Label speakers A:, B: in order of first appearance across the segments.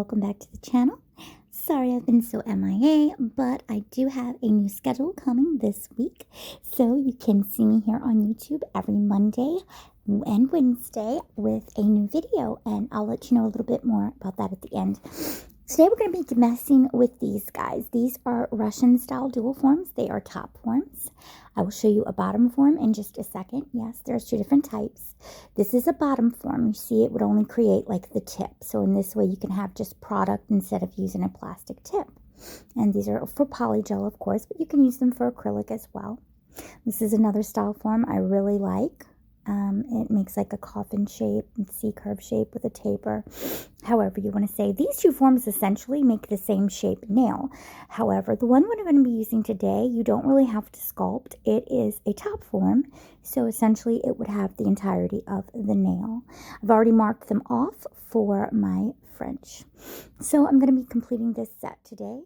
A: welcome back to the channel. Sorry I've been so MIA, but I do have a new schedule coming this week. So you can see me here on YouTube every Monday and Wednesday with a new video, and I'll let you know a little bit more about that at the end. Today we're going to be messing with these guys. These are Russian style dual forms. They are top forms. I will show you a bottom form in just a second. Yes, there's two different types. This is a bottom form. You see it would only create like the tip. So in this way you can have just product instead of using a plastic tip. And these are for polygel, of course, but you can use them for acrylic as well. This is another style form I really like. It makes like a coffin shape and C-curve shape with a taper, however you want to say. These two forms essentially make the same shape nail. However, the one we're going to be using today, you don't really have to sculpt. It is a top form, so essentially it would have the entirety of the nail. I've already marked them off for my French. So I'm going to be completing this set today.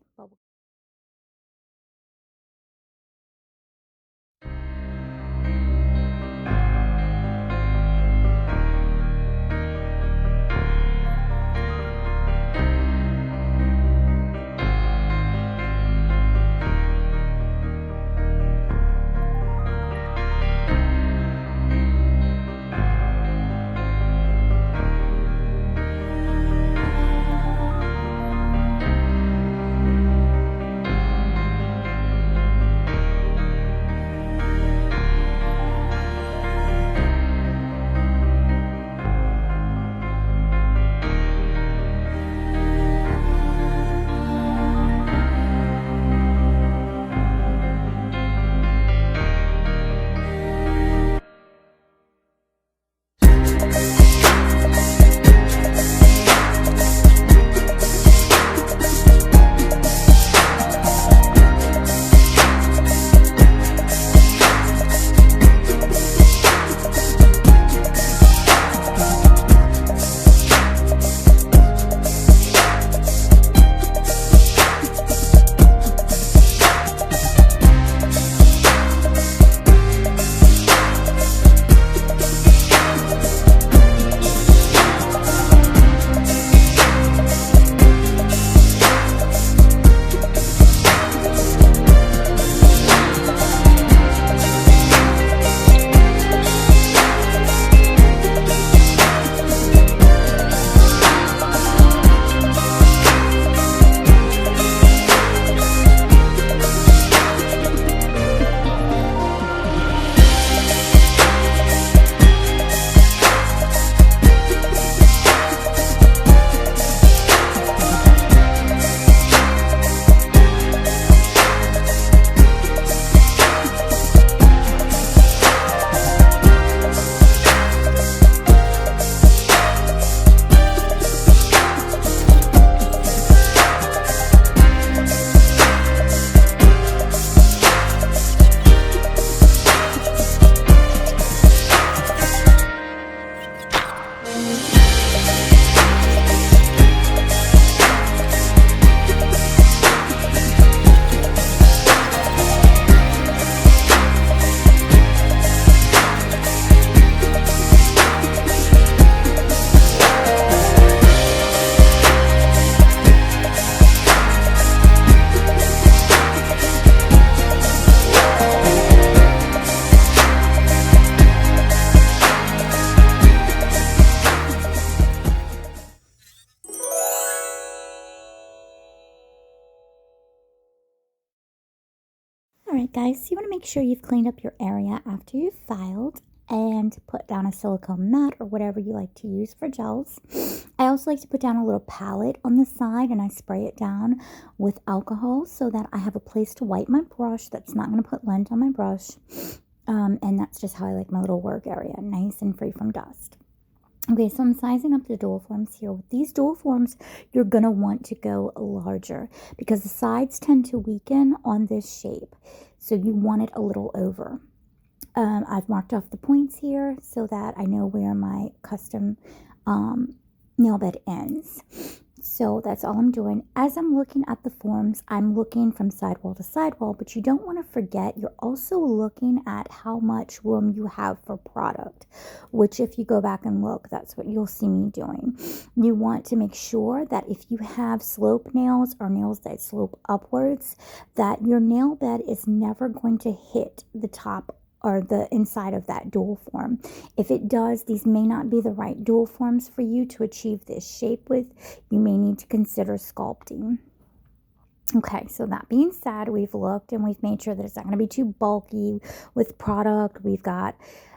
A: Alright guys, so you want to make sure you've cleaned up your area after you've filed and put down a silicone mat or whatever you like to use for gels. I also like to put down a little palette on the side and I spray it down with alcohol so that I have a place to wipe my brush that's not going to put lint on my brush. And that's just how I like my little work area, nice and free from dust. Okay, so I'm sizing up the dual forms here. With these dual forms, you're going to want to go larger because the sides tend to weaken on this shape. So you want it a little over. I've marked off the points here so that I know where my custom nail bed ends. So that's all I'm doing. As I'm looking at the forms, I'm looking from sidewall to sidewall, but you don't want to forget you're also looking at how much room you have for product, which if you go back and look, that's what you'll see me doing. You want to make sure that if you have slope nails or nails that slope upwards, that your nail bed is never going to hit the top or the inside of that dual form. If it does, these may not be the right dual forms for you to achieve this shape with. You may need to consider sculpting. Okay, so that being said, we've looked and we've made sure that it's not going to be too bulky with product. We've got,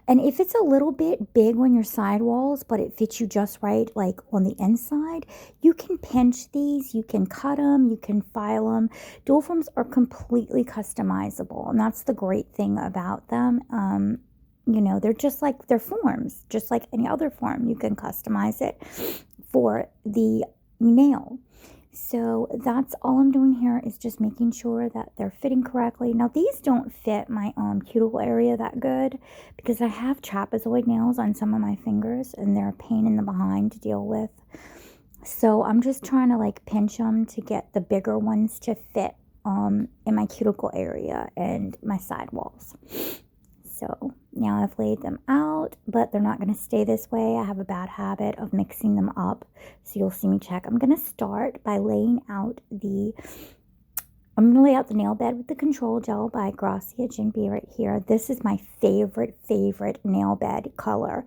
A: and if it's a little bit big on your sidewalls, but it fits you just right, like on the inside, you can pinch these, you can cut them, you can file them. Dual forms are completely customizable, and that's the great thing about them. You know, they're just like, they're forms, just like any other form. You can customize it for the nail. So that's all I'm doing here is just making sure that they're fitting correctly. Now these don't fit my cuticle area that good because I have trapezoid nails on some of my fingers and they're a pain in the behind to deal with. So I'm just trying to like pinch them to get the bigger ones to fit in my cuticle area and my sidewalls. So now I've laid them out, but they're not going to stay this way. I have a bad habit of mixing them up. So you'll see me check. I'm going to start by laying out I'm going to lay out the nail bed with the Control Gel by jinb right here. This is my favorite nail bed color.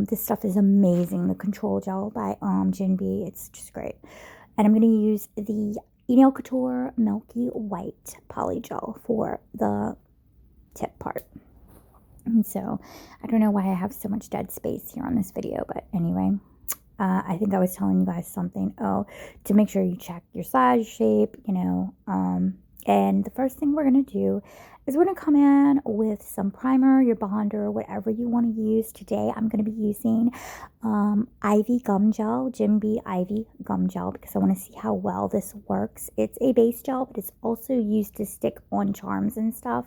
A: This stuff is amazing. The Control Gel by jinb. It's just great. And I'm going to use the enail couture milky white poly gel for the tip part. And so I don't know why I have so much dead space here on this video, but anyway, I think I was telling you guys something. Oh, to make sure you check your size, shape, you know, and the first thing we're going to do is we're going to come in with some primer, your bonder, whatever you want to use. Today I'm going to be using Ivy Gum Gel, jinb Ivy Gum Gel, because I want to see how well this works. It's a base gel, but it's also used to stick on charms and stuff,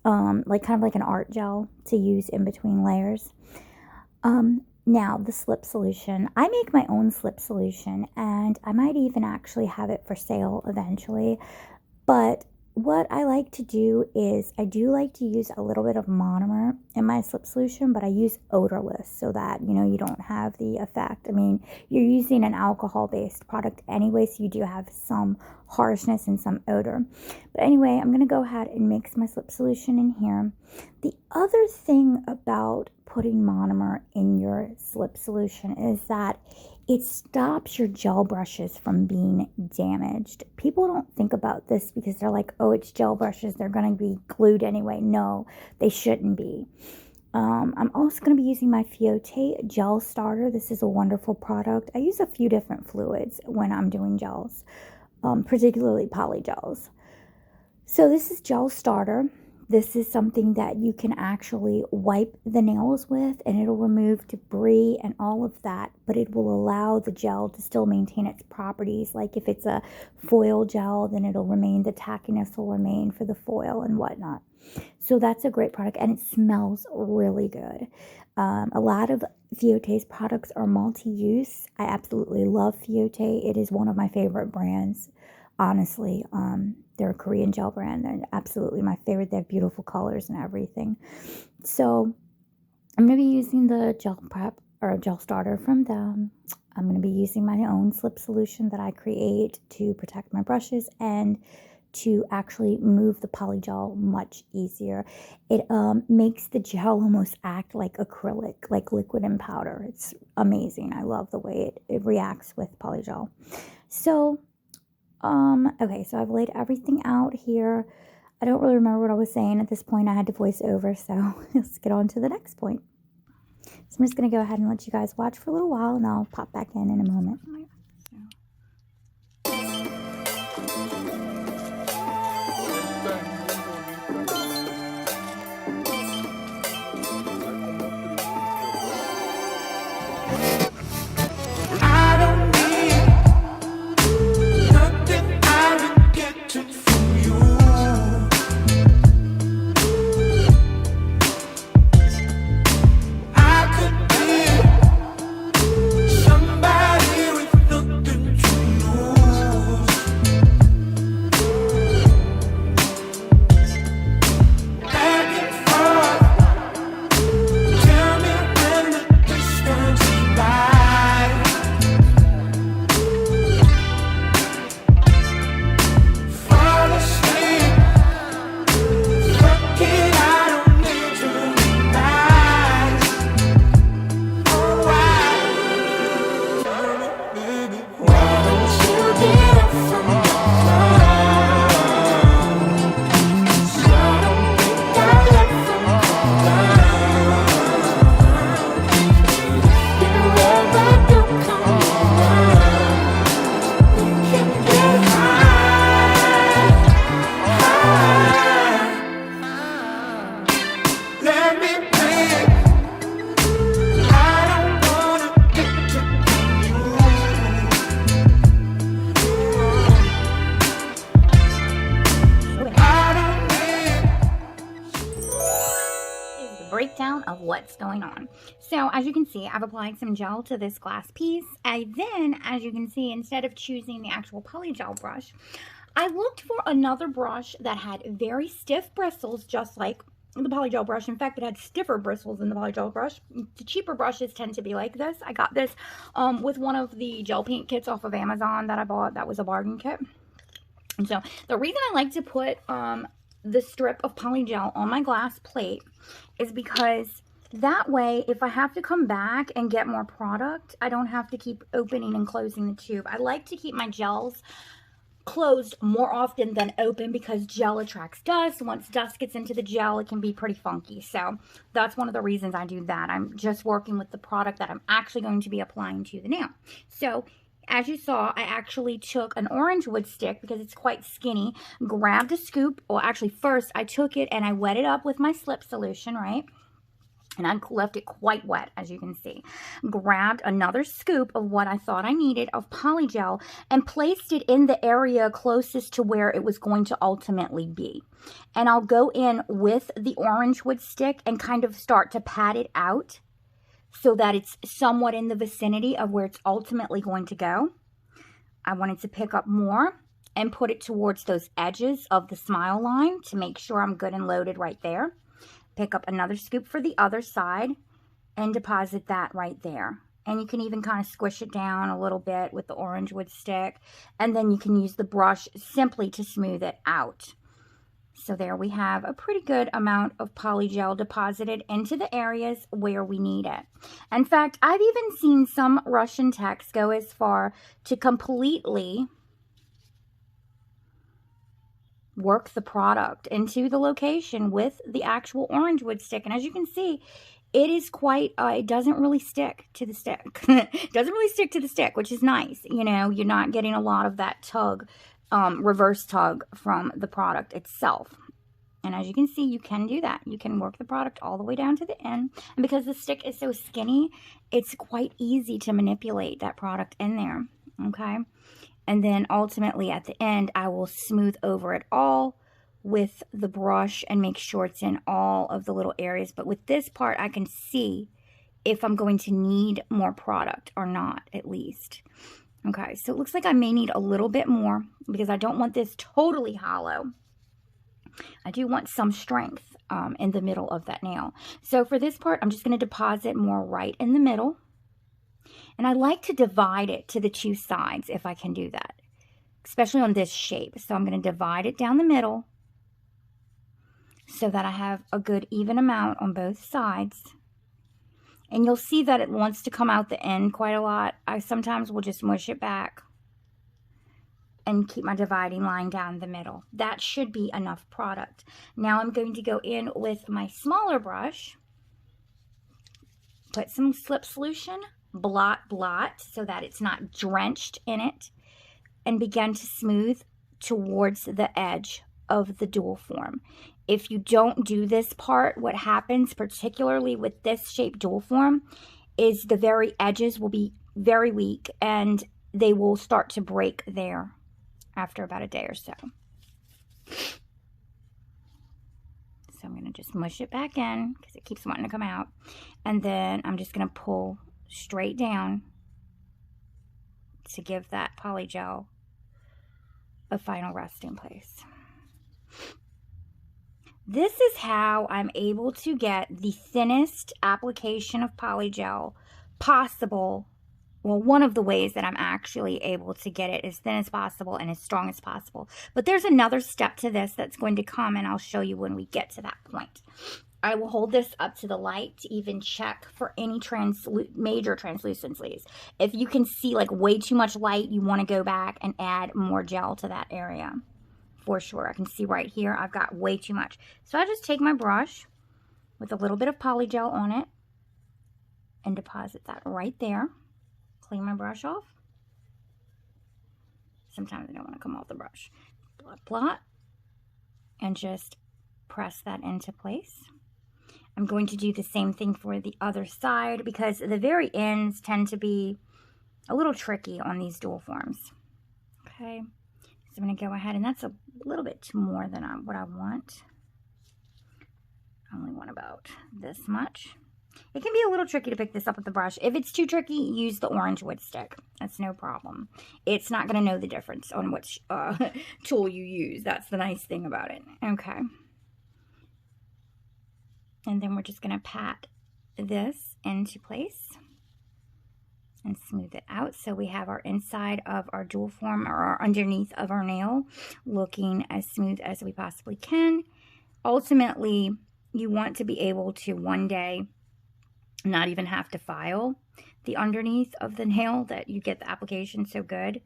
A: like kind of like an art gel to use in between layers. Now the slip solution. I make my own slip solution, and I might even actually have it for sale eventually, but what I like to do is I do like to use a little bit of monomer in my slip solution, but I use odorless so that, you know, you don't have the effect. I mean, you're using an alcohol-based product anyway, so you do have some harshness and some odor. But anyway, I'm going to go ahead and mix my slip solution in here. The other thing about putting monomer in your slip solution is that it stops your gel brushes from being damaged. People don't think about this because they're like, oh, it's gel brushes, they're going to be glued anyway. No, they shouldn't be. I'm also going to be using my Fiote Gel Starter. This is a wonderful product. I use a few different fluids when I'm doing gels, particularly poly gels. So this is Gel Starter. This is something that you can actually wipe the nails with, and it'll remove debris and all of that, but it will allow the gel to still maintain its properties. Like if it's a foil gel, then it'll remain, the tackiness will remain for the foil and whatnot. So that's a great product, and it smells really good. A lot of Fiote's products are multi-use. I absolutely love Fiote. It is one of my favorite brands, honestly. They're a Korean gel brand. They're absolutely my favorite. They have beautiful colors and everything. So I'm going to be using the gel prep or gel starter from them. I'm going to be using my own slip solution that I create to protect my brushes and to actually move the poly gel much easier. It makes the gel almost act like acrylic, like liquid and powder. It's amazing. I love the way it reacts with poly gel. So okay, so I've laid everything out here. I don't really remember what I was saying at this point. I had to voice over, so let's get on to the next point. So I'm just going to go ahead and let you guys watch for a little while, and I'll pop back in a moment. breakdown of what's going on. So as you can see, I've applied some gel to this glass piece. I then, as you can see, instead of choosing the actual polygel brush, I looked for another brush that had very stiff bristles, just like the polygel brush. In fact, it had stiffer bristles than the polygel brush. The cheaper brushes tend to be like this. I got this with one of the gel paint kits off of Amazon that I bought. That was a bargain kit. And so the reason I like to put the strip of polygel on my glass plate is because that way, if I have to come back and get more product, I don't have to keep opening and closing the tube. I like to keep my gels closed more often than open because gel attracts dust. Once dust gets into the gel, it can be pretty funky. So that's one of the reasons I do that. I'm just working with the product that I'm actually going to be applying to the nail. So as you saw, I actually took an orange wood stick because it's quite skinny, grabbed a scoop. Well, actually first I took it and I wet it up with my slip solution, right? And I left it quite wet, as you can see. Grabbed another scoop of what I thought I needed of polygel and placed it in the area closest to where it was going to ultimately be. And I'll go in with the orange wood stick and kind of start to pat it out so that it's somewhat in the vicinity of where it's ultimately going to go. I wanted to pick up more and put it towards those edges of the smile line to make sure I'm good and loaded right there. Pick up another scoop for the other side and deposit that right there. And you can even kind of squish it down a little bit with the orange wood stick. And then you can use the brush simply to smooth it out. So there we have a pretty good amount of polygel deposited into the areas where we need it. In fact, I've even seen some Russian techs go as far to completely work the product into the location with the actual orange wood stick. And as you can see, it is quite, it doesn't really stick to the stick. It doesn't really stick to the stick, which is nice. You know, you're not getting a lot of that tug, reverse tug from the product itself. And as you can see, you can do that. You can work the product all the way down to the end. And because the stick is so skinny, it's quite easy to manipulate that product in there. Okay. And then ultimately at the end, I will smooth over it all with the brush and make sure it's in all of the little areas. But with this part, I can see if I'm going to need more product or not, at least. Okay, so it looks like I may need a little bit more because I don't want this totally hollow. I do want some strength in the middle of that nail. So for this part, I'm just going to deposit more right in the middle. And I like to divide it to the two sides if I can do that, especially on this shape. So I'm going to divide it down the middle so that I have a good even amount on both sides. And you'll see that it wants to come out the end quite a lot. I sometimes will just mush it back and keep my dividing line down the middle. That should be enough product. Now I'm going to go in with my smaller brush, put some slip solution, blot so that it's not drenched in it, and begin to smooth towards the edge of the dual form. If you don't do this part, what happens, particularly with this shape dual form, is the very edges will be very weak and they will start to break there after about a day or so. So I'm going to just mush it back in because it keeps wanting to come out. And then I'm just going to pull straight down to give that polygel a final resting place. This is how I'm able to get the thinnest application of polygel possible. Well, one of the ways that I'm actually able to get it as thin as possible and as strong as possible. But there's another step to this that's going to come, and I'll show you when we get to that point. I will hold this up to the light to even check for any major translucencies. If you can see like way too much light, you want to go back and add more gel to that area. For sure. I can see right here I've got way too much. So I just take my brush with a little bit of polygel on it and deposit that right there. Clean my brush off. Sometimes I don't want to come off the brush. Blot, blot. And just press that into place. I'm going to do the same thing for the other side because the very ends tend to be a little tricky on these dual forms. Okay. So I'm going to go ahead, and that's a little bit more than what I want. I only want about this much. It can be a little tricky to pick this up with the brush. If it's too tricky, use the orange wood stick. That's no problem. It's not going to know the difference on which tool you use. That's the nice thing about it. Okay. And then we're just going to pat this into place and smooth it out. So we have our inside of our jewel form, or our underneath of our nail, looking as smooth as we possibly can. Ultimately, you want to be able to one day not even have to file the underneath of the nail, that you get the application so good.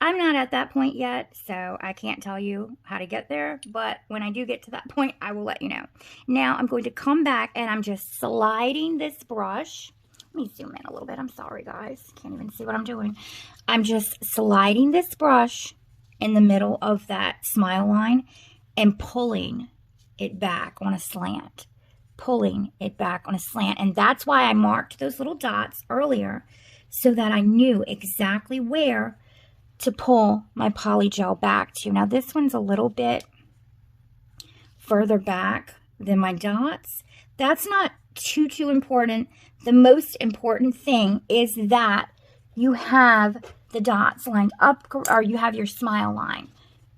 A: I'm not at that point yet, so I can't tell you how to get there, but when I do get to that point, I will let you know. Now I'm going to come back and I'm just sliding this brush. Let me zoom in a little bit. I'm sorry, guys. Can't even see what I'm doing. I'm just sliding this brush in the middle of that smile line and pulling it back on a slant. Pulling it back on a slant. And that's why I marked those little dots earlier, so that I knew exactly where to pull my poly gel back to. Now this one's a little bit further back than my dots. That's not too important. The most important thing is that you have the dots lined up, or you have your smile line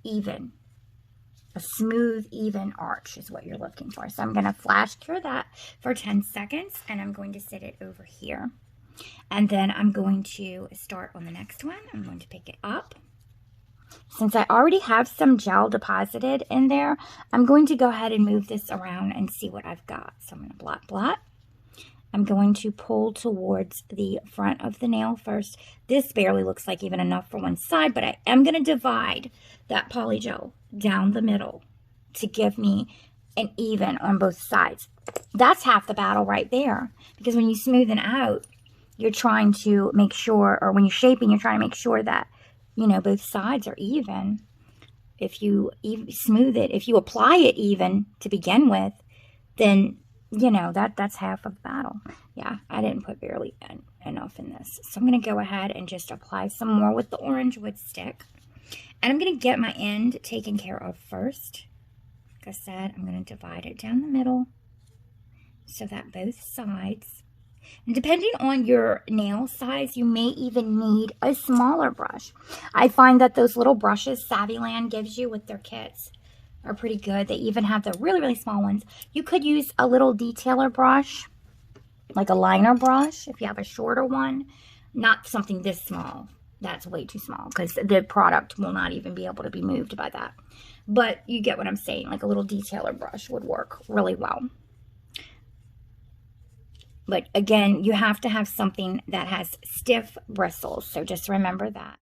A: even. A smooth, even arch is what you're looking for. So I'm going to flash cure that for 10 seconds, and I'm going to sit it over here. And then I'm going to start on the next one. I'm going to pick it up. Since I already have some gel deposited in there, I'm going to go ahead and move this around and see what I've got. So I'm going to blot, blot. I'm going to pull towards the front of the nail first. This barely looks like even enough for one side, but I am going to divide that poly gel down the middle to give me an even on both sides. That's half the battle right there, because when you smoothen out, you're trying to make sure, or when you're shaping, you're trying to make sure that, you know, both sides are even. If you smooth it, if you apply it even to begin with, then, you know, that's half of the battle. Yeah, I didn't put barely enough in this. So I'm going to go ahead and just apply some more with the orange wood stick. And I'm going to get my end taken care of first. Like I said, I'm going to divide it down the middle so that both sides. And depending on your nail size, you may even need a smaller brush. I find that those little brushes Savvyland gives you with their kits are pretty good. They even have the really, really small ones. You could use a little detailer brush, like a liner brush, if you have a shorter one. Not something this small. That's way too small, because the product will not even be able to be moved by that. But you get what I'm saying. Like a little detailer brush would work really well. But again, you have to have something that has stiff bristles. So just remember that.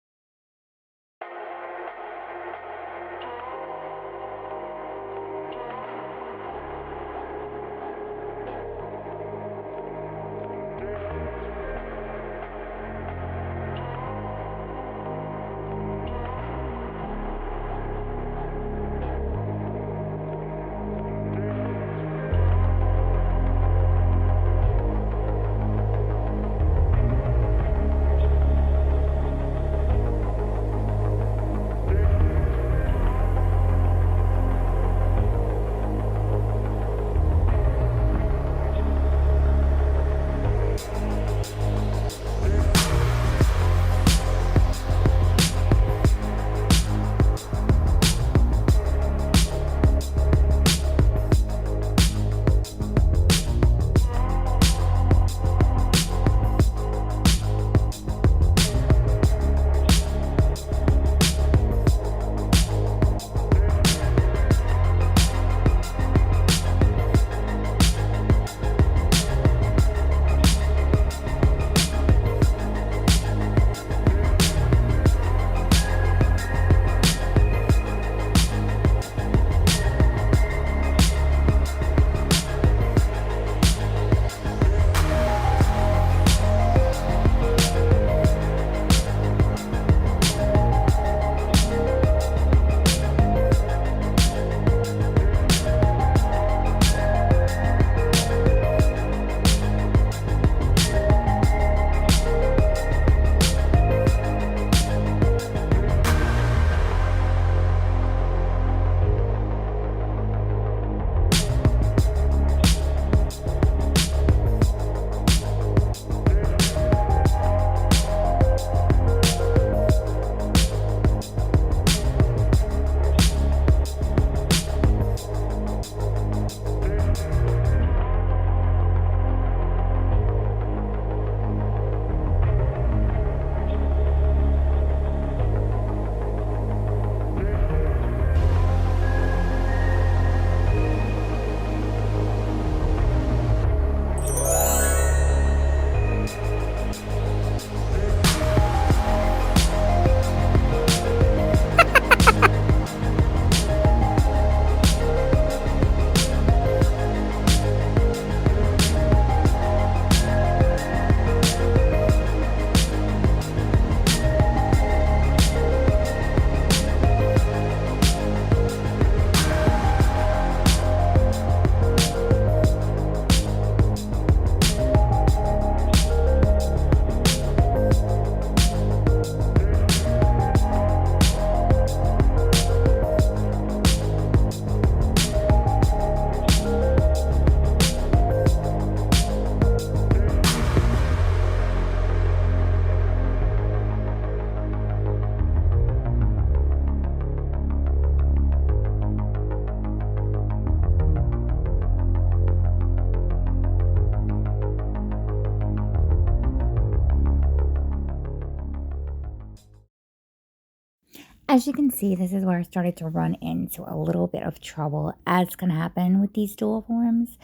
A: As you can see, this is where I started to run into a little bit of trouble, as can happen with these dual forms.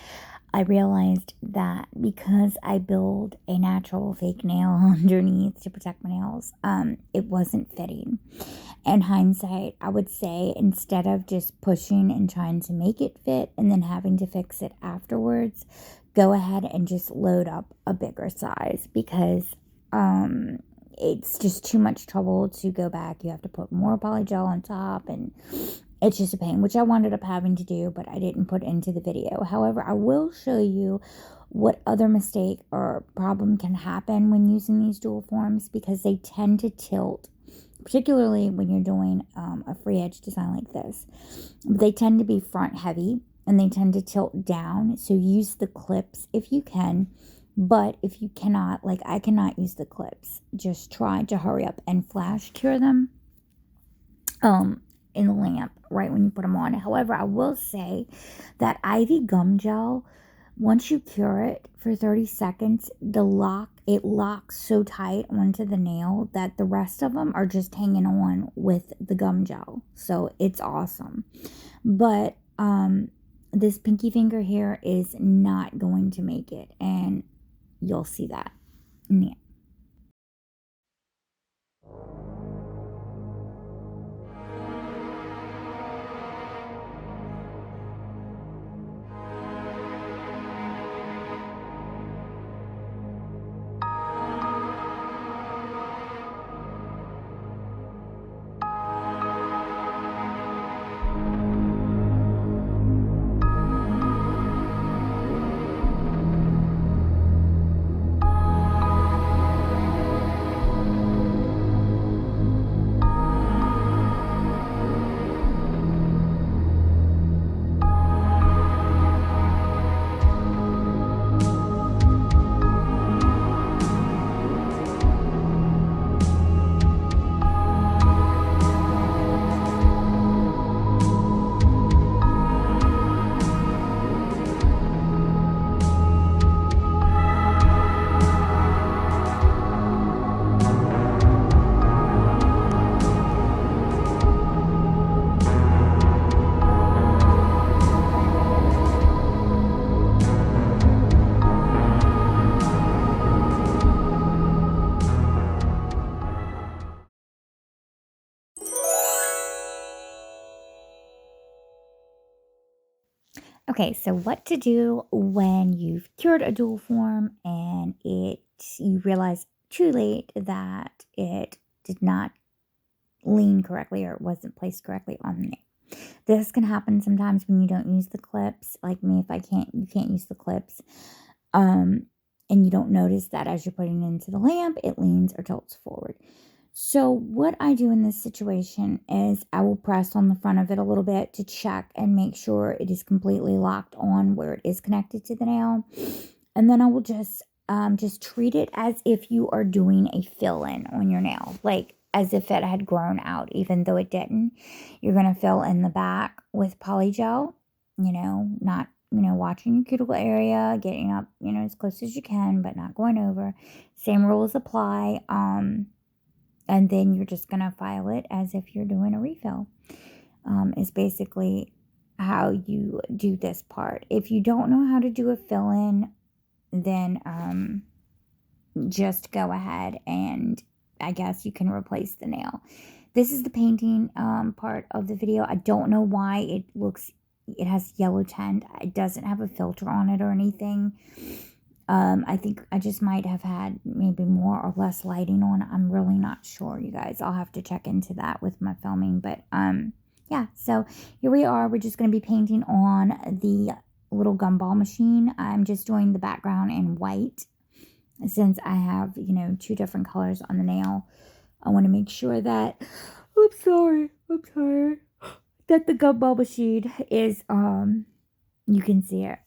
A: I realized that because I build a natural fake nail underneath to protect my nails, it wasn't fitting. In hindsight, I would say instead of just pushing and trying to make it fit and then having to fix it afterwards, go ahead and just load up a bigger size, because it's just too much trouble to go back. You have to put more polygel on top, and it's just a pain, which I wound up having to do, but I didn't put into the video. However, I will show you what other mistake or problem can happen when using these dual forms, because they tend to tilt, particularly when you're doing a free edge design like this. They tend to be front heavy and they tend to tilt down, so use the clips if you can. But if you cannot, like I cannot use the clips, just try to hurry up and flash cure them in the lamp right when you put them on. However, I will say that Ivy gum gel, once you cure it for 30 seconds, it locks so tight onto the nail that the rest of them are just hanging on with the gum gel. So it's awesome. But this pinky finger here is not going to make it, and you'll see that. Yeah. Okay, so what to do when you've cured a dual form and you realize too late that it did not lean correctly or it wasn't placed correctly on the nail. This can happen sometimes when you don't use the clips. Like me, if you can't use the clips, and you don't notice that as you're putting it into the lamp, it leans or tilts forward. So what I do in this situation is I will press on the front of it a little bit to check and make sure it is completely locked on where it is connected to the nail. And then I will just treat it as if you are doing a fill-in on your nail, like as if it had grown out, even though it didn't. You're going to fill in the back with polygel, not, watching your cuticle area, getting up, as close as you can, but not going over. Same rules apply. And then you're just going to file it as if you're doing a refill, is basically how you do this part. If you don't know how to do a fill-in, then just go ahead and I guess you can replace the nail. This is the painting part of the video. I don't know why it has yellow tint. It doesn't have a filter on it or anything. I think I just might have had maybe more or less lighting on. I'm really not sure, you guys. I'll have to check into that with my filming. But yeah, so here we are. We're just going to be painting on the little gumball machine. I'm just doing the background in white since I have, two different colors on the nail. I want to make sure that, I'm sorry, that the gumball machine is, you can see it.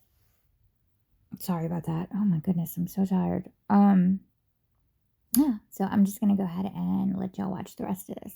A: Sorry about that. Oh my goodness, I'm so tired. Yeah, so I'm just going to go ahead and let y'all watch the rest of this.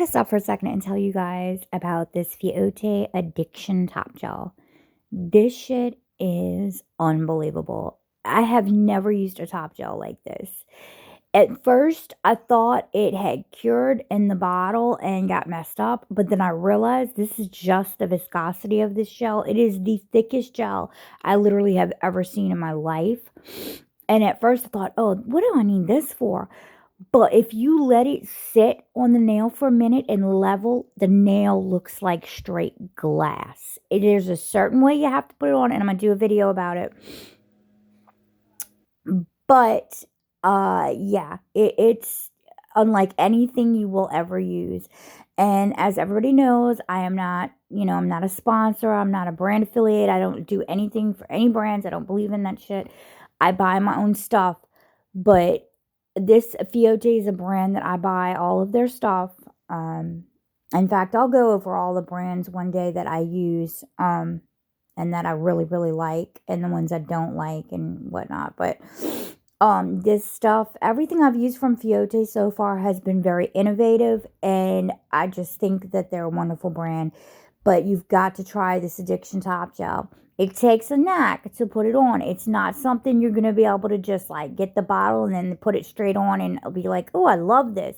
A: stop for a second and tell you guys about this Fiote Addiction Top Gel. This shit is unbelievable. I have never used a top gel like this. At first, I thought it had cured in the bottle and got messed up, but then I realized this is just the viscosity of this gel. It is the thickest gel I literally have ever seen in my life. And at first, I thought, oh, what do I need this for? But if you let it sit on the nail for a minute and level, the nail looks like straight glass. It is a certain way you have to put it on, and I'm going to do a video about it. But, yeah, it's unlike anything you will ever use. And as everybody knows, I am not, I'm not a sponsor. I'm not a brand affiliate. I don't do anything for any brands. I don't believe in that shit. I buy my own stuff. But this Fiote is a brand that I buy all of their stuff. In fact, I'll go over all the brands one day that I use, and that I really, really like, and the ones I don't like and whatnot. But this stuff, everything I've used from Fiote so far has been very innovative, and I just think that they're a wonderful brand. But you've got to try this Addiction Top Gel. It takes a knack to put it on. It's not something you're going to be able to just like get the bottle and then put it straight on and it'll be like, oh, I love this.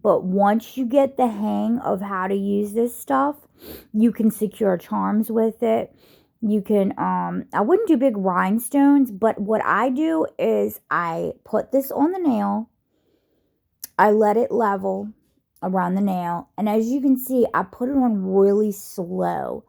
A: But once you get the hang of how to use this stuff, you can secure charms with it. You can, I wouldn't do big rhinestones, but what I do is I put this on the nail. I let it level around the nail. And as you can see, I put it on really slow.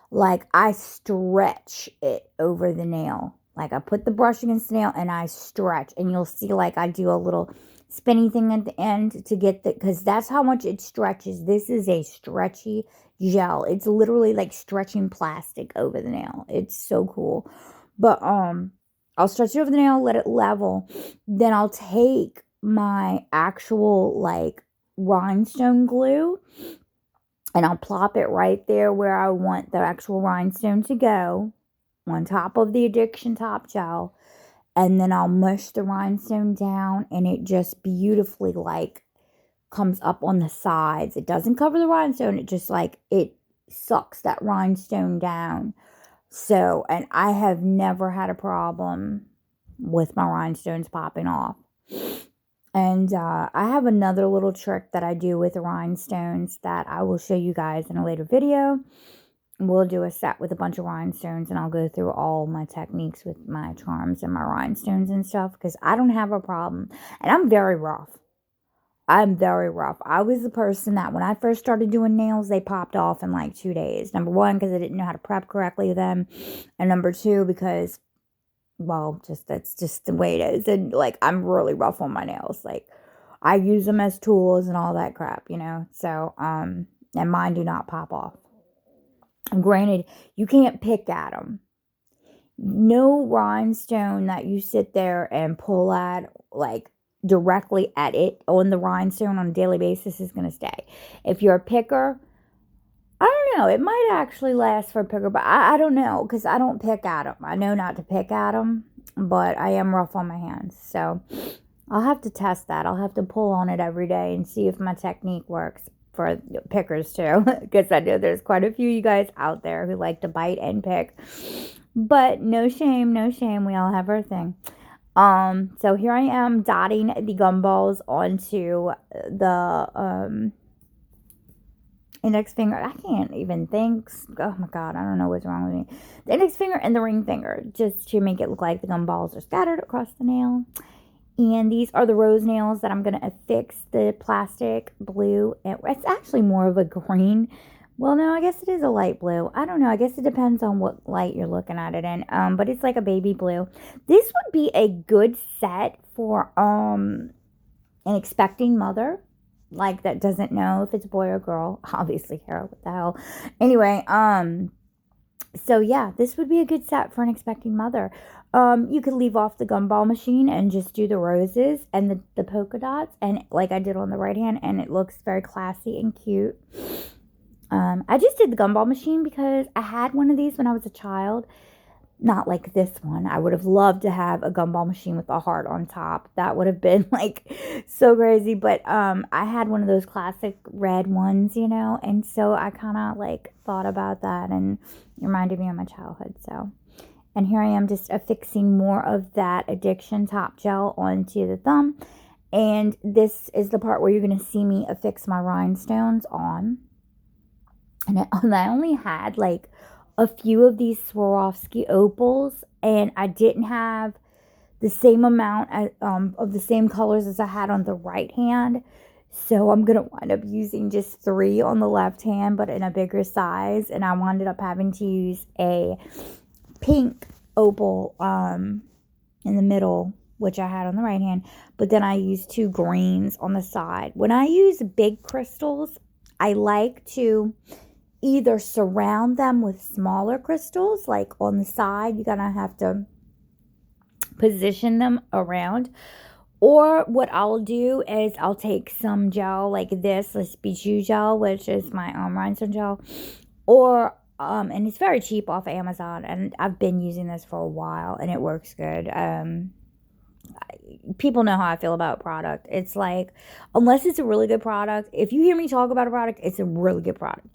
A: Like, I stretch it over the nail. Like, I put the brush against the nail and I stretch. And you'll see, like, I do a little spinny thing at the end to get the... Because that's how much it stretches. This is a stretchy gel. It's literally like stretching plastic over the nail. It's so cool. But, I'll stretch it over the nail, let it level. Then I'll take my actual, like, rhinestone glue... And I'll plop it right there where I want the actual rhinestone to go, on top of the Addiction Top Gel. And then I'll mush the rhinestone down, and it just beautifully, like, comes up on the sides. It doesn't cover the rhinestone. It just, like, it sucks that rhinestone down. So, and I have never had a problem with my rhinestones popping off. And I have another little trick that I do with the rhinestones that I will show you guys in a later video. We'll do a set with a bunch of rhinestones, and I'll go through all my techniques with my charms and my rhinestones and stuff, because I don't have a problem. And I'm very rough. I'm very rough. I was the person that when I first started doing nails, they popped off in like 2 days. Number one, because I didn't know how to prep correctly with them. And number two, because... well, that's just the way it is. And, like, I'm really rough on my nails. Like, I use them as tools and all that crap, So, and mine do not pop off. Granted, you can't pick at them. No rhinestone that you sit there and pull at, like, directly at it on the rhinestone on a daily basis is going to stay. If you're a picker... I don't know. It might actually last for a picker, but I don't know, because I don't pick at them. I know not to pick at them, but I am rough on my hands. So I'll have to test that. I'll have to pull on it every day and see if my technique works for pickers too, because I know there's quite a few of you guys out there who like to bite and pick. But no shame, no shame. We all have our thing. So here I am dotting the gumballs onto the index finger. I can't even think. Oh my god, I don't know what's wrong with me. The index finger and the ring finger, just to make it look like the gumballs are scattered across the nail. And these are the rose nails that I'm going to affix the plastic blue. It's actually more of a green. Well, no, I guess it is a light blue. I don't know. I guess it depends on what light you're looking at it in. But it's like a baby blue. This would be a good set for an expecting mother. Like, that doesn't know if it's a boy or girl. Obviously, Harold, what the hell. Anyway, so yeah, this would be a good set for an expecting mother. You could leave off the gumball machine and just do the roses and the polka dots, and like I did on the right hand, and it looks very classy and cute. I just did the gumball machine because I had one of these when I was a child, Not like this one. I would have loved to have a gumball machine with a heart on top. That would have been like so crazy. But I had one of those classic red ones, you know, and so I kind of like thought about that, and it reminded me of my childhood. So, and here I am just affixing more of that Addiction Top Gel onto the thumb. And this is the part where you're going to see me affix my rhinestones on. And I only had like a few of these Swarovski opals, and I didn't have the same amount of the same colors as I had on the right hand. So I'm going to wind up using just 3 on the left hand, but in a bigger size. And I wound up having to use a pink opal in the middle, which I had on the right hand. But then I used 2 greens on the side. When I use big crystals, I like to either surround them with smaller crystals, like on the side, you're gonna have to position them around. Or what I'll do is I'll take some gel like this bijou gel, which is my rhinestone gel, or and it's very cheap off Amazon, and I've been using this for a while and it works good. People know how I feel about product. It's like, unless it's a really good product, if you hear me talk about a product, it's a really good product.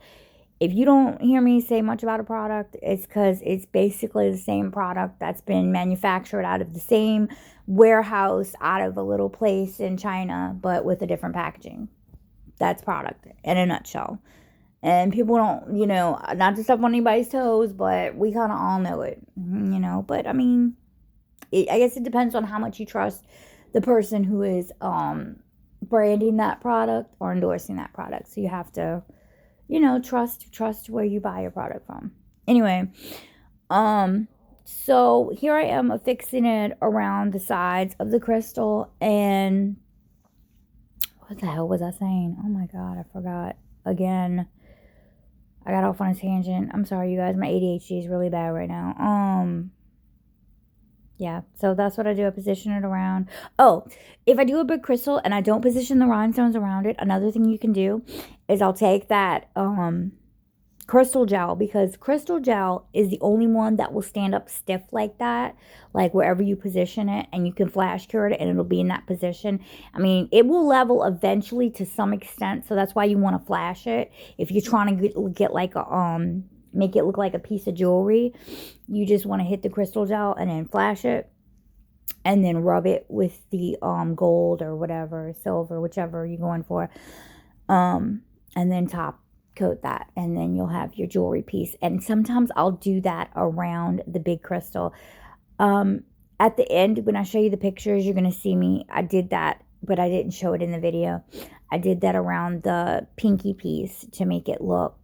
A: If you don't hear me say much about a product, it's because it's basically the same product that's been manufactured out of the same warehouse, out of a little place in China, but with a different packaging. That's product in a nutshell. And people don't, you know, not to step on anybody's toes, but we kind of all know it, you know. But I mean, I guess it depends on how much you trust the person who is branding that product or endorsing that product. So you have to, you know, trust where you buy your product from. Anyway, so here I am affixing it around the sides of the crystal. And what the hell was I saying? Oh my god, I forgot again. I got off on a tangent. I'm sorry, you guys. My ADHD is really bad right now. Yeah, so that's what I do. I position it around. Oh, if I do a big crystal and I don't position the rhinestones around it, another thing you can do is I'll take that crystal gel, because crystal gel is the only one that will stand up stiff like that, like wherever you position it, and you can flash cure it and it'll be in that position. I mean, it will level eventually to some extent, so that's why you want to flash it. If you're trying to get like a make it look like a piece of jewelry, you just want to hit the crystal gel and then flash it, and then rub it with the gold or whatever, silver, whichever you're going for, and then top coat that, and then you'll have your jewelry piece. And sometimes I'll do that around the big crystal. At the end, when I show you the pictures, you're going to see me, I did that, but I didn't show it in the video. I did that around the pinky piece to make it look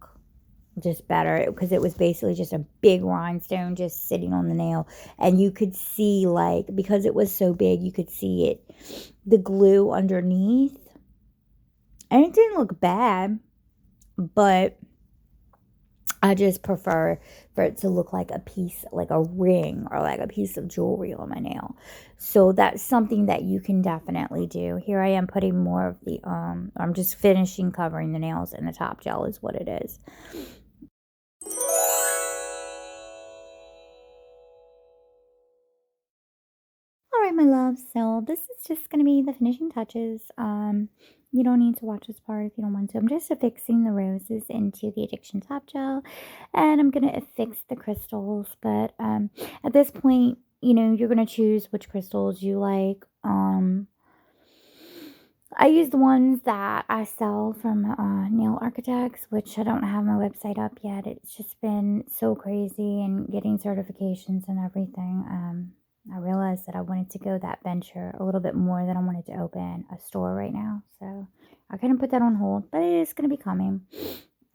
A: just better, because it was basically just a big rhinestone just sitting on the nail, and you could see, like, because it was so big, you could see it, the glue underneath, and it didn't look bad, but I just prefer for it to look like a piece, like a ring or like a piece of jewelry on my nail. So that's something that you can definitely do. Here I am putting more of the I'm just finishing covering the nails, and the top gel is what it is. All right, my love. So this is just going to be the finishing touches. You don't need to watch this part if you don't want to. I'm just affixing the roses into the Addiction Top Gel, and I'm going to affix the crystals. But at this point, you know, you're going to choose which crystals you like. I use the ones that I sell from Nail Architects, which I don't have my website up yet. It's just been so crazy, and getting certifications and everything. I realized that I wanted to go that venture a little bit more, than I wanted to open a store right now. So I kind of put that on hold, but it is going to be coming.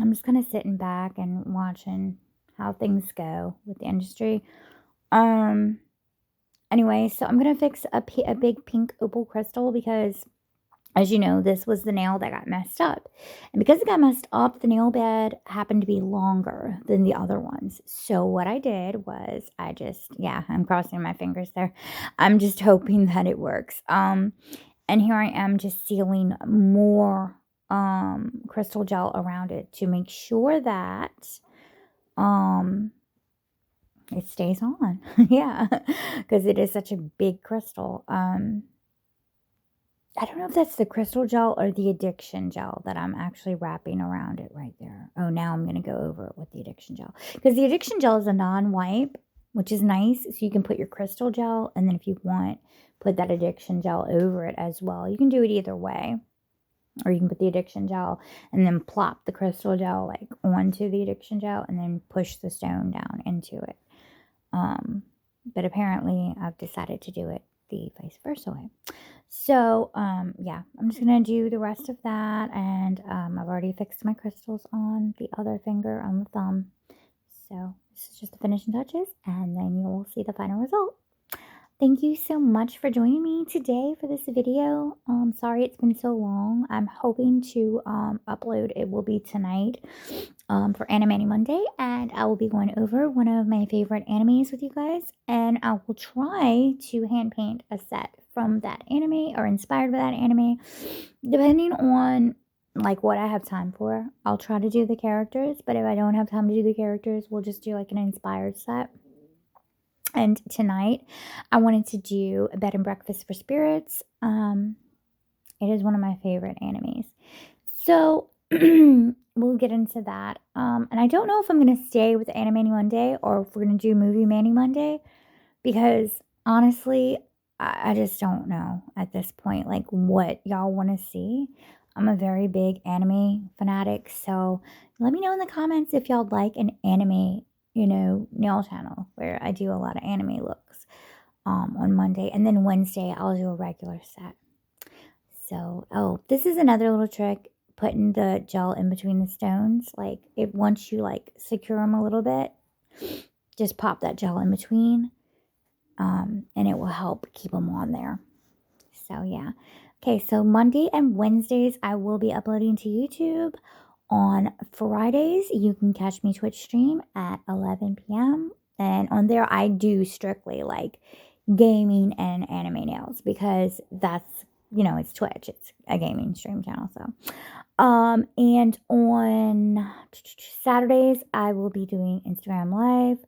A: I'm just kind of sitting back and watching how things go with the industry. Anyway, so I'm going to fix a big pink opal crystal, because as you know, this was the nail that got messed up. And because it got messed up, the nail bed happened to be longer than the other ones. So what I did was I'm crossing my fingers there. I'm just hoping that it works. And here I am just sealing more crystal gel around it to make sure that it stays on. Yeah, because it is such a big crystal. I don't know if that's the crystal gel or the addiction gel that I'm actually wrapping around it right there. Oh, now I'm going to go over it with the addiction gel. Because the addiction gel is a non-wipe, which is nice. So you can put your crystal gel, and then if you want, put that addiction gel over it as well. You can do it either way. Or you can put the addiction gel and then plop the crystal gel like onto the addiction gel and then push the stone down into it. But apparently I've decided to do it the vice versa way. So, yeah, I'm just going to do the rest of that. And I've already fixed my crystals on the other finger on the thumb. So this is just the finishing touches, and then you will see the final result. Thank you so much for joining me today for this video. Sorry it's been so long. I'm hoping to upload, it will be tonight, for Anime Monday, and I will be going over one of my favorite animes with you guys, and I will try to hand paint a set from that anime or inspired by that anime, depending on like what I have time for. I'll try to do the characters, but if I don't have time to do the characters, we'll just do like an inspired set. And tonight, I wanted to do a Bed and Breakfast for Spirits. It is one of my favorite animes. So, we'll get into that. And I don't know if I'm going to stay with Anime Monday or if we're going to do Movie Manny Monday. Because, honestly, I just don't know at this point, like, what y'all want to see. I'm a very big anime fanatic. So, let me know in the comments if y'all like an anime nail channel where I do a lot of anime looks on Monday. And then Wednesday, I'll do a regular set. So, oh, this is another little trick, putting the gel in between the stones. Like, once you, like, secure them a little bit, just pop that gel in between, and it will help keep them on there. So, yeah. Okay, so Monday and Wednesdays, I will be uploading to YouTube. On Fridays, you can catch me Twitch stream at 11 p.m. And on there, I do strictly like gaming and anime nails because that's, it's Twitch. It's a gaming stream channel. So, and on Saturdays, I will be doing Instagram Live.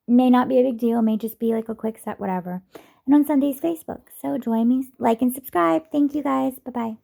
A: May not be a big deal. May just be like a quick set, whatever. And on Sundays, Facebook. So join me, like and subscribe. Thank you guys. Bye-bye.